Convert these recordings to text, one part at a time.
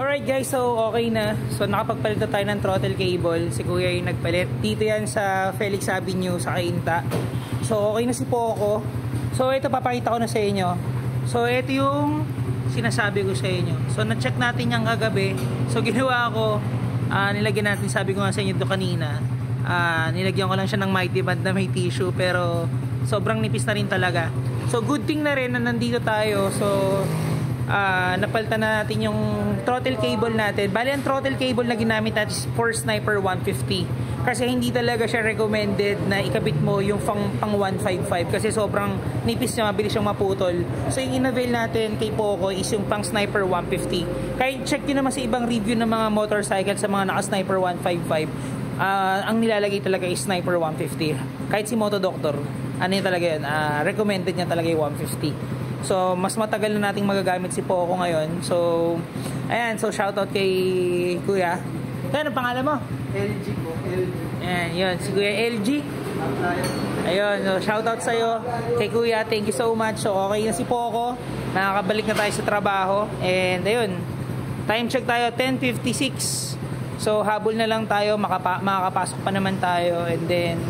Alright guys, so okay na. So nakapagpalit na tayo ng throttle cable. Si Kuya yung nagpalit. Dito yan sa Felix Avenue sa Cainta. So okay na si Poco. So ito papakita ko na sa inyo. So ito yung sinasabi ko sa inyo. So na-check natin yung kagabi. So ginawa ko, nilagyan natin, sabi ko nga sa inyo ito kanina. Nilagyan ko lang siya ng mighty band na may tissue, pero sobrang nipis na rin talaga. So good thing na rin na nandito tayo. So napalitan na natin yung throttle cable natin. Bali ang throttle cable na ginamit natin is for Sniper 150 kasi hindi talaga siya recommended na ikabit mo yung pang 155 kasi sobrang nipis niya, mabilis siyang maputol. So yung in-avail natin kay Poco is yung pang Sniper 150. Kahit check nyo naman sa ibang review ng mga motorcycle sa mga naka Sniper 155, ang nilalagay talaga is Sniper 150. Kahit si Moto Doctor, ano yun talaga yun, recommended niya talaga yung 150. So, mas matagal na nating magagamit si Poco ngayon. So, ayan. So, shoutout kay Kuya. Ano pangalan mo? LG po. LG. Ayan, yun. Si Kuya LG. Ayun. So, shoutout sa'yo. Kay Kuya, thank you so much. So, okay na si Poco. Nakakabalik na tayo sa trabaho. And, ayun. Time check tayo, 10:56. So, habol na lang tayo. Makakapasok pa naman tayo. And then,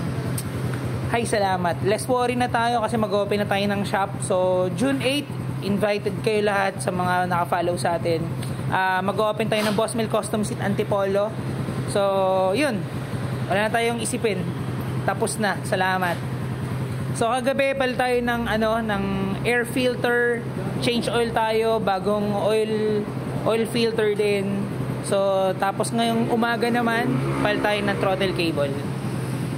hi, salamat. Less worry na tayo kasi mag-open na tayo ng shop. So, June 8, invited kayo lahat sa mga naka-follow sa atin. Mag-open tayo ng Boss Mill Custom Seat Antipolo. So, yun. Wala na tayong isipin. Tapos na. Salamat. So, kagabi pala tayo ng, ng air filter. Change oil tayo. Bagong oil filter din. So, tapos ngayong umaga naman, pala tayo ng throttle cable.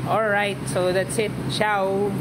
Alright, so that's it. Ciao!